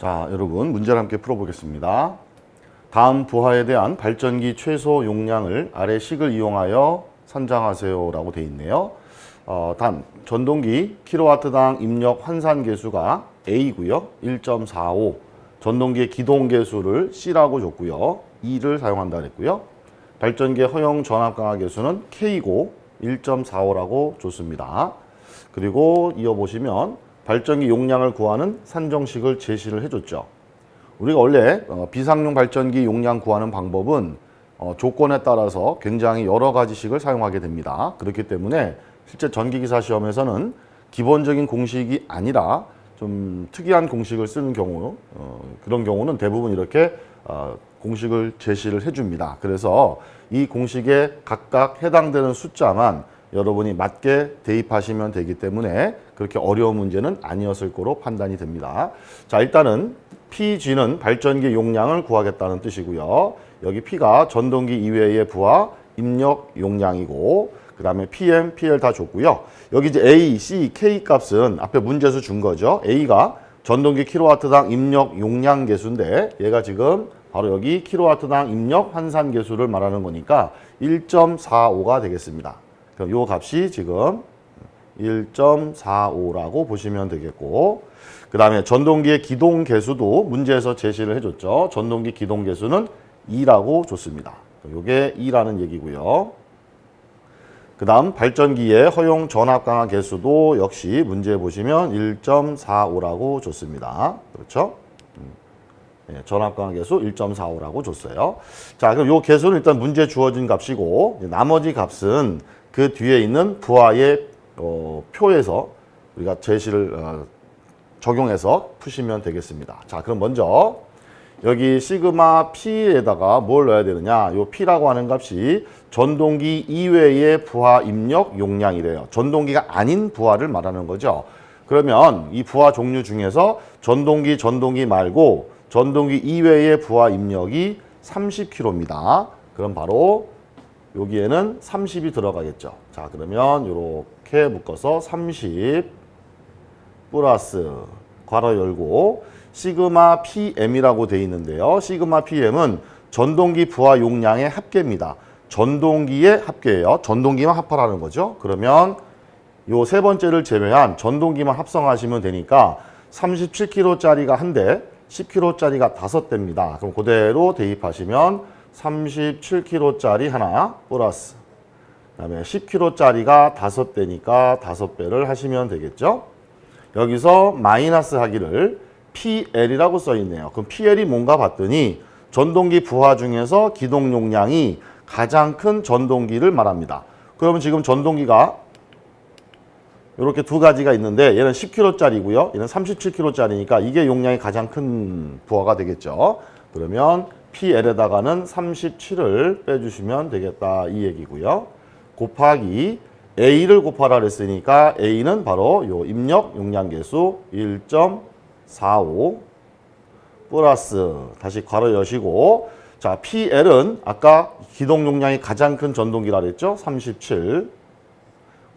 자, 여러분 문제를 함께 풀어보겠습니다. 다음 부하에 대한 발전기 최소 용량을 아래 식을 이용하여 선정하세요 라고 되어 있네요. 단 전동기 킬로와트당 입력 환산 계수가 A고요. 1.45. 전동기의 기동 계수를 C라고 줬고요. 2를 사용한다 그랬고요. 발전기의 허용 전압 강화 계수는 K고 1.45라고 줬습니다. 그리고 이어보시면 발전기 용량을 구하는 산정식을 제시를 해줬죠. 우리가 원래 비상용 발전기 용량 구하는 방법은 조건에 따라서 굉장히 여러 가지 식을 사용하게 됩니다. 그렇기 때문에 실제 전기기사 시험에서는 기본적인 공식이 아니라 좀 특이한 공식을 쓰는 경우, 그런 경우는 대부분 이렇게 공식을 제시를 해줍니다. 그래서 이 공식에 각각 해당되는 숫자만 여러분이 맞게 대입하시면 되기 때문에 그렇게 어려운 문제는 아니었을 거로 판단이 됩니다. 자, 일단은 PG는 발전기 용량을 구하겠다는 뜻이고요. 여기 P가 전동기 이외의 부하 입력 용량이고, 그 다음에 PM, PL 다 줬고요. 여기 이제 A, C, K 값은 앞에 문제에서 준 거죠. A가 전동기 킬로와트당 입력 용량 계수인데 얘가 지금 바로 여기 킬로와트당 입력 환산 계수를 말하는 거니까 1.45가 되겠습니다. 그럼 요 값이 지금 1.45라고 보시면 되겠고, 그 다음에 전동기의 기동 계수도 문제에서 제시를 해줬죠. 전동기 기동 계수는 2라고 줬습니다. 요게 2라는 얘기고요. 그 다음 발전기의 허용 전압 강화 계수도 역시 문제 보시면 1.45라고 줬습니다. 그렇죠? 네, 전압 강화 계수 1.45라고 줬어요. 자, 그럼 요 계수는 일단 문제 주어진 값이고, 나머지 값은 그 뒤에 있는 부하의 표에서 우리가 제시를 적용해서 푸시면 되겠습니다. 자, 그럼 먼저 여기 시그마 P에다가 뭘 넣어야 되느냐? 요 P라고 하는 값이 전동기 이외의 부하 입력 용량이래요. 전동기가 아닌 부하를 말하는 거죠. 그러면 이 부하 종류 중에서 전동기 말고 전동기 이외의 부하 입력이 30kg입니다. 그럼 바로 여기에는 30이 들어가겠죠. 자, 그러면 이렇게 묶어서 30 플러스 괄호 열고 시그마 PM이라고 되어 있는데요. 시그마 PM은 전동기 부하 용량의 합계입니다. 전동기의 합계예요. 전동기만 합하라는 거죠. 그러면 요 세 번째를 제외한 전동기만 합성하시면 되니까 37kg짜리가 한 대, 10kg짜리가 5대입니다. 그럼 그대로 대입하시면 37kg짜리 하나 플러스 그다음에 10kg짜리가 5대니까 5배를 하시면 되겠죠. 여기서 마이너스 하기를 PL이라고 써 있네요. 그럼 PL이 뭔가 봤더니 전동기 부하 중에서 기동 용량이 가장 큰 전동기를 말합니다. 그러면 지금 전동기가 이렇게 두 가지가 있는데 얘는 10kg짜리고요. 얘는 37kg짜리니까 이게 용량이 가장 큰 부하가 되겠죠. 그러면 PL에다가는 37을 빼주시면 되겠다 이 얘기고요. 곱하기 A를 곱하라 그랬으니까 A는 바로 요 입력 용량 계수 1.45 플러스 다시 괄호 여시고, 자, PL은 아까 기동 용량이 가장 큰 전동기라 그랬죠. 37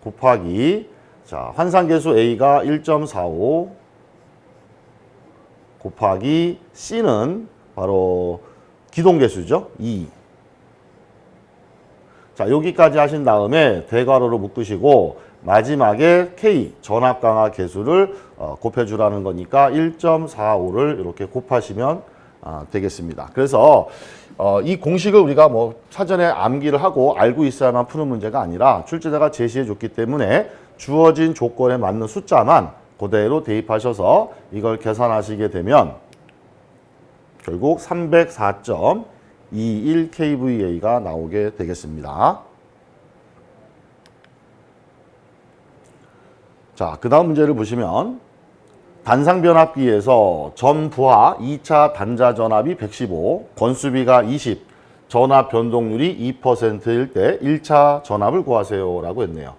곱하기 자, 환산 계수 A가 1.45 곱하기 C는 바로 기동 계수죠. 2. 자, 여기까지 하신 다음에 대괄호로 묶으시고 마지막에 K 전압 강화 계수를 곱해주라는 거니까 1.45를 이렇게 곱하시면 되겠습니다. 그래서 이 공식을 우리가 뭐 사전에 암기를 하고 알고 있어야만 푸는 문제가 아니라 출제자가 제시해 줬기 때문에 주어진 조건에 맞는 숫자만 그대로 대입하셔서 이걸 계산하시게 되면 결국 304.21 kVA가 나오게 되겠습니다. 자, 그 다음 문제를 보시면 단상변압기에서 전부하 2차 단자 전압이 115, 건수비가 20, 전압 변동률이 2%일 때 1차 전압을 구하세요 라고 했네요.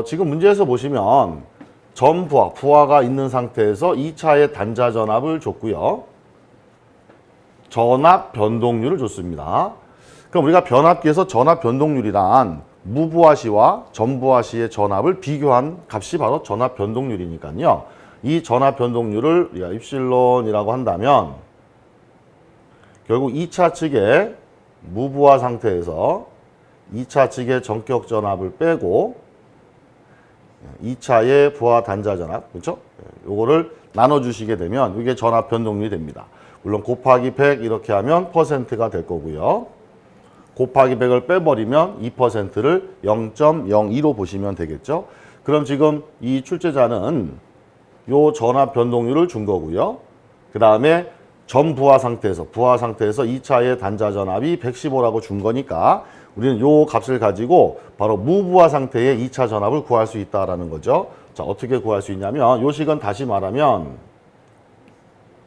지금 문제에서 보시면 전부하, 부하가 있는 상태에서 2차의 단자 전압을 줬고요. 전압 변동률을 줬습니다. 그럼 우리가 변압기에서 전압 변동률이란 무부하 시와 전부하 시의 전압을 비교한 값이 바로 전압 변동률이니까요. 이 전압 변동률을 우리가 입실론이라고 한다면 결국 2차 측의 무부하 상태에서 2차 측의 전격 전압을 빼고 2차의 부하 단자 전압, 그렇죠? 요거를 나눠주시게 되면 이게 전압 변동률이 됩니다. 물론 곱하기 100 이렇게 하면 %가 될 거고요. 곱하기 100을 빼버리면 2%를 0.02로 보시면 되겠죠. 그럼 지금 이 출제자는 요 전압 변동률을 준 거고요. 그 다음에 부하 상태에서 2차의 단자 전압이 115라고 준 거니까 우리는 요 값을 가지고 바로 무부하 상태의 2차 전압을 구할 수 있다라는 거죠. 자, 어떻게 구할 수 있냐면 요 식은 다시 말하면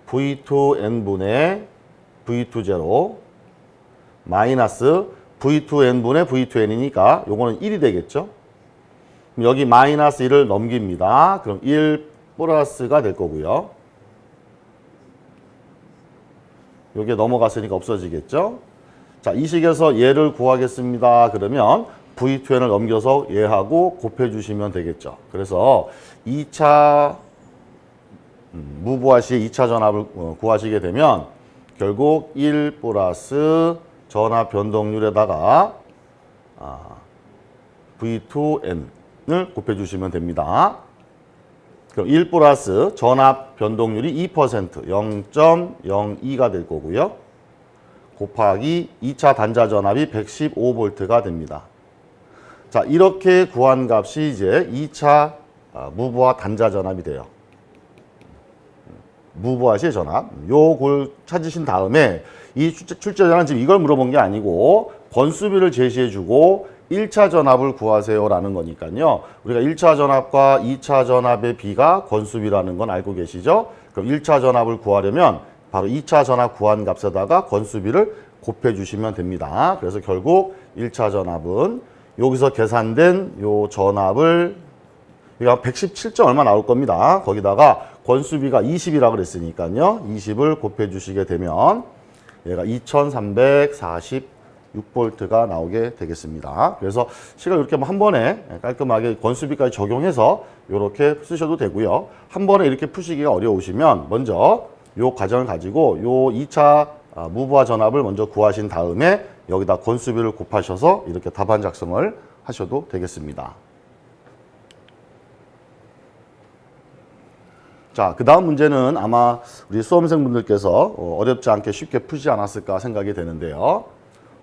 V2N분의 V20 마이너스 V2N분의 V2N이니까 요거는 1이 되겠죠. 여기 마이너스 1을 넘깁니다. 그럼 1 플러스가 될 거고요. 요게 넘어갔으니까 없어지겠죠. 자, 이 식에서 얘를 구하겠습니다. 그러면 V2N을 넘겨서 얘하고 곱해주시면 되겠죠. 그래서 2차 무부하 시에 2차 전압을 구하시게 되면 결국 1 플러스 전압 변동률에다가 V2N을 곱해주시면 됩니다. 그럼 1 플러스 전압 변동률이 2%, 0.02가 될 거고요. 곱하기 2차 단자 전압이 115V가 됩니다. 자, 이렇게 구한 값이 이제 2차 무부하 단자 전압이 돼요. 무부하 시의 전압. 요걸 찾으신 다음에 이 출제자는 지금 이걸 물어본 게 아니고 권수비를 제시해주고 1차 전압을 구하세요라는 거니까요. 우리가 1차 전압과 2차 전압의 비가 권수비라는 건 알고 계시죠? 그럼 1차 전압을 구하려면 바로 2차 전압 구한 값에다가 권수비를 곱해 주시면 됩니다. 그래서 결국 1차 전압은 여기서 계산된 요 전압을 우리가 117점 얼마 나올 겁니다. 거기다가 권수비가 20이라고 그랬으니까요. 20을 곱해 주시게 되면 얘가 2346V가 나오게 되겠습니다. 그래서 시간 이렇게 한 번에 깔끔하게 권수비까지 적용해서 이렇게 쓰셔도 되고요. 한 번에 이렇게 푸시기가 어려우시면 먼저 요 과정을 가지고 요 2차 무부하 전압을 먼저 구하신 다음에 여기다 권수비를 곱하셔서 이렇게 답안 작성을 하셔도 되겠습니다. 자, 그 다음 문제는 아마 우리 수험생분들께서 어렵지 않게 쉽게 풀지 않았을까 생각이 되는데요.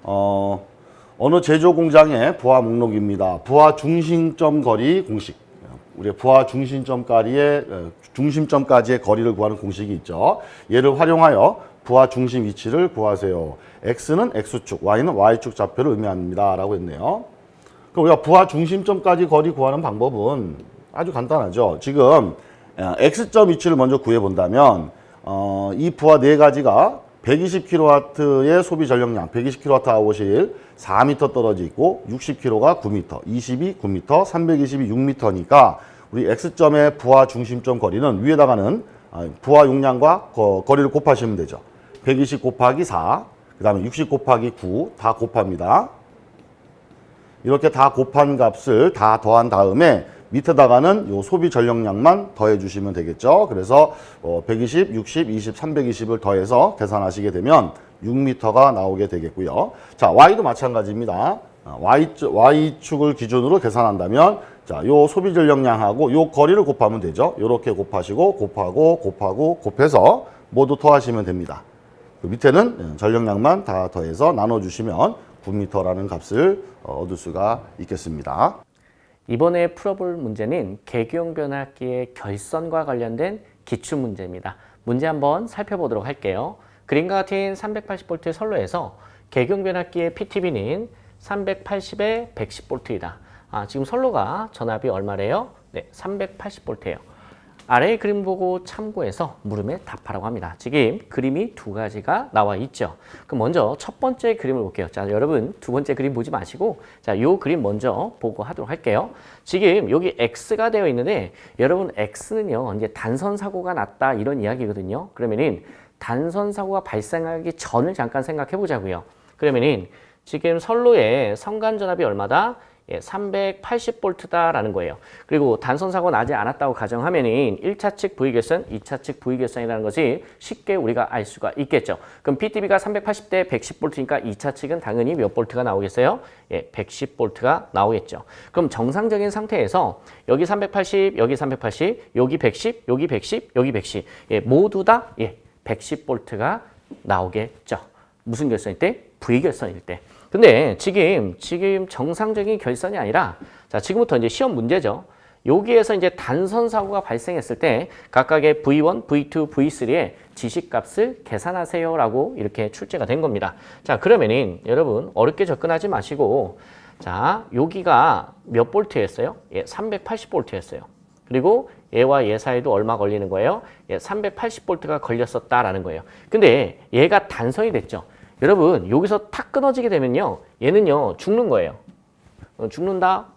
어느 제조 공장의 부하 목록입니다. 부하 중심점 거리 공식. 우리 부하 중심점까지의 거리를 구하는 공식이 있죠. 얘를 활용하여 부하 중심 위치를 구하세요. X는 X축, Y는 Y축 좌표를 의미합니다. 라고 했네요. 그럼 우리가 부하 중심점까지 거리 구하는 방법은 아주 간단하죠. 지금 X점 위치를 먼저 구해본다면 이 부하 네 가지가 120kW의 소비 전력량, 120kWh일 4m 떨어져 있고 60kg가 9m, 20이 9m, 320이 6m니까 우리 X점의 부하 중심점 거리는 위에다가는 부하 용량과 거리를 곱하시면 되죠. 120 곱하기 4, 그 다음에 60 곱하기 9 다 곱합니다. 이렇게 다 곱한 값을 다 더한 다음에 밑에다가는 요 소비 전력량만 더해 주시면 되겠죠. 그래서 120, 60, 20, 320을 더해서 계산하시게 되면 6m가 나오게 되겠고요. 자, Y도 마찬가지입니다. Y축을 기준으로 계산한다면 자, 요 소비 전력량하고 요 거리를 곱하면 되죠. 요렇게 곱하시고 곱해서 모두 더하시면 됩니다. 그 밑에는 전력량만 다 더해서 나눠주시면 9m라는 값을 얻을 수가 있겠습니다. 이번에 풀어볼 문제는 계기용변압기의 결선과 관련된 기출문제입니다. 문제 한번 살펴보도록 할게요. 그림과 같은 380V 선로에서 계기용변압기의 PTB는 380에 110V이다. 지금 선로가 전압이 얼마래요? 네, 380V예요. 아래의 그림 보고 참고해서 물음에 답하라고 합니다. 지금 그림이 두 가지가 나와 있죠. 그럼 먼저 첫 번째 그림을 볼게요. 자, 여러분 두 번째 그림 보지 마시고 자, 요 그림 먼저 보고 하도록 할게요. 지금 여기 X가 되어 있는데 여러분 X는요, 이제 단선 사고가 났다 이런 이야기거든요. 그러면은 단선 사고가 발생하기 전을 잠깐 생각해 보자고요. 그러면은 지금 선로의 선간 전압이 얼마다? 예, 380V다라는 거예요. 그리고 단선 사고 나지 않았다고 가정하면은 1차 측 부위결선, 2차 측 부위결선이라는 것이 쉽게 우리가 알 수가 있겠죠. 그럼 BTB가 380대 110V니까 2차 측은 당연히 몇 볼트가 나오겠어요? 예, 110V가 나오겠죠. 그럼 정상적인 상태에서 여기 380, 여기 380, 여기 110, 여기 110, 여기 110, 예, 모두 다 110V가 나오겠죠. 무슨 결선일 때? V결선일 때. 근데 지금 정상적인 결선이 아니라, 자, 지금부터 이제 시험 문제죠. 여기에서 이제 단선 사고가 발생했을 때 각각의 V1, V2, V3의 지시값을 계산하세요라고 이렇게 출제가 된 겁니다. 자, 그러면은 여러분 어렵게 접근하지 마시고, 자, 여기가 몇 볼트였어요? 예, 380볼트였어요. 그리고 얘와 얘 사이도 얼마 걸리는 거예요? 예, 380볼트가 걸렸었다라는 거예요. 근데 얘가 단선이 됐죠. 여러분 여기서 탁 끊어지게 되면요, 얘는요 죽는 거예요. 죽는다.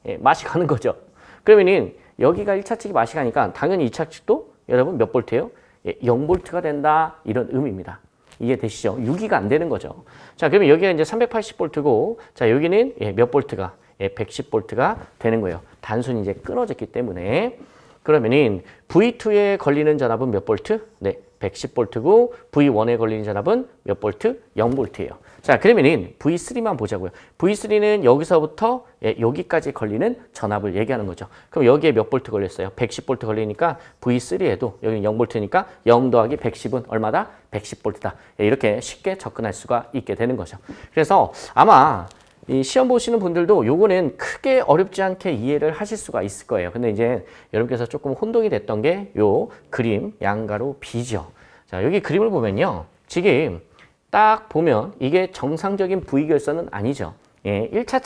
예, 맛이 가는 거죠. 그러면은 여기가 1차 측이 맛이 가니까 당연히 2차 측도 여러분 몇 볼트예요? 예, 0볼트가 된다, 이런 의미입니다. 이해되시죠? 유기가 안 되는 거죠. 자, 그러면 여기가 이제 380볼트고, 자, 여기는 예, 몇 볼트가? 예, 110볼트가 되는 거예요. 단순히 이제 끊어졌기 때문에. 그러면은 V2에 걸리는 전압은 몇 볼트? 네, 110볼트고 V1에 걸리는 전압은 몇 볼트? 0볼트예요. 자, 그러면은 V3만 보자고요. V3는 여기서부터 예, 여기까지 걸리는 전압을 얘기하는 거죠. 그럼 여기에 몇 볼트 걸렸어요? 110볼트 걸리니까 V3에도 여기는 0볼트니까 0 더하기 110은 얼마다? 110볼트다. 예, 이렇게 쉽게 접근할 수가 있게 되는 거죠. 그래서 아마 이 시험 보시는 분들도 요거는 크게 어렵지 않게 이해를 하실 수가 있을 거예요. 근데 이제 여러분께서 조금 혼동이 됐던 게 요 그림 양가로 B죠. 자, 여기 그림을 보면요, 지금 딱 보면 이게 정상적인 V결선은 아니죠. 예, 1차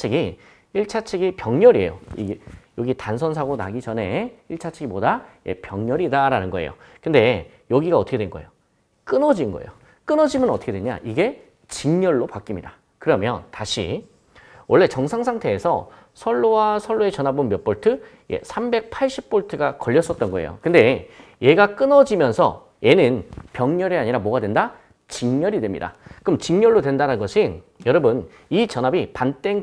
측이 병렬이에요. 이게 여기 단선 사고 나기 전에 1차 측이 뭐다? 예, 병렬이다라는 거예요. 근데 여기가 어떻게 된 거예요? 끊어진 거예요. 끊어지면 어떻게 되냐? 이게 직렬로 바뀝니다. 그러면 다시 원래 정상 상태에서 선로와 선로의 전압은 몇 볼트? 예, 380볼트가 걸렸었던 거예요. 근데 얘가 끊어지면서 얘는 병렬이 아니라 뭐가 된다? 직렬이 됩니다. 그럼 직렬로 된다는 것은 여러분 이 전압이 반땡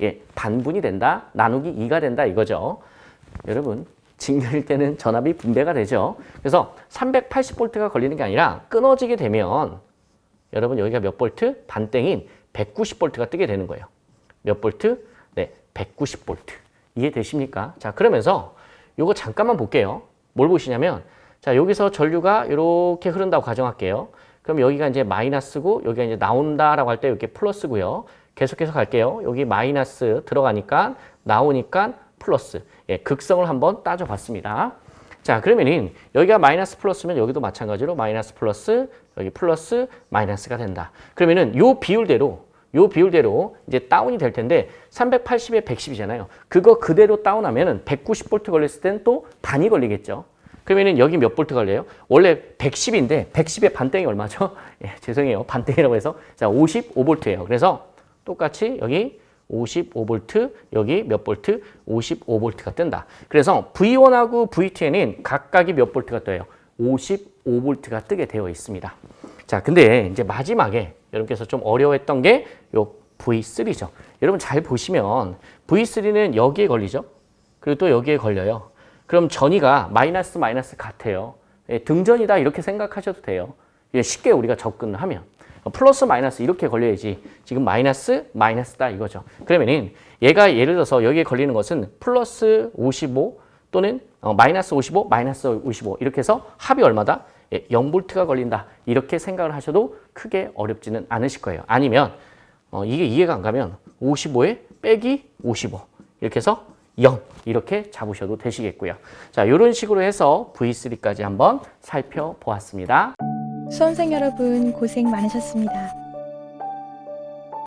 예, 반분이 된다, 나누기 2가 된다 이거죠. 여러분 직렬일 때는 전압이 분배가 되죠. 그래서 380볼트가 걸리는 게 아니라 끊어지게 되면 여러분 여기가 몇 볼트? 반땡인 190볼트가 뜨게 되는 거예요. 몇 볼트? 네, 190볼트. 이해되십니까? 자, 그러면서 요거 잠깐만 볼게요. 뭘 보시냐면, 자, 여기서 전류가 이렇게 흐른다고 가정할게요. 그럼 여기가 이제 마이너스고 여기가 이제 나온다라고 할 때 이렇게 플러스고요. 계속해서 갈게요. 여기 마이너스 들어가니까 나오니까 플러스. 예, 극성을 한번 따져봤습니다. 자, 그러면은 여기가 마이너스 플러스면 여기도 마찬가지로 마이너스 플러스, 여기 플러스 마이너스가 된다. 그러면은 요 비율대로 이제 다운이 될 텐데 380에 110이잖아요. 그거 그대로 다운하면은 190볼트 걸렸을 때는 또 반이 걸리겠죠. 그러면은 여기 몇 볼트 걸려요? 원래 110인데 110의 반땡이 얼마죠? 예, 죄송해요. 반땡이라고 해서 자, 55볼트예요. 그래서 똑같이 여기 55볼트, 여기 몇 볼트? 55볼트가 뜬다. 그래서 V1하고 V2에는 각각이 몇 볼트가 떠요? 55볼트가 뜨게 되어 있습니다. 자, 근데 이제 마지막에 여러분께서 좀 어려워했던 게 요 V3죠. 여러분 잘 보시면 V3는 여기에 걸리죠. 그리고 또 여기에 걸려요. 그럼 전이가 마이너스 같아요. 예, 등전이다 이렇게 생각하셔도 돼요. 예, 쉽게 우리가 접근을 하면 플러스 마이너스 이렇게 걸려야지 지금 마이너스다 이거죠. 그러면은 얘가 예를 들어서 여기에 걸리는 것은 플러스 55 또는 마이너스 55, 마이너스 55 이렇게 해서 합이 얼마다? 예, 0볼트가 걸린다. 이렇게 생각을 하셔도 크게 어렵지는 않으실 거예요. 아니면 이게 이해가 안 가면 55에 빼기 55 이렇게 해서 0 이렇게 잡으셔도 되시겠고요. 자, 이런 식으로 해서 V3까지 한번 살펴보았습니다. 수험생 여러분 고생 많으셨습니다.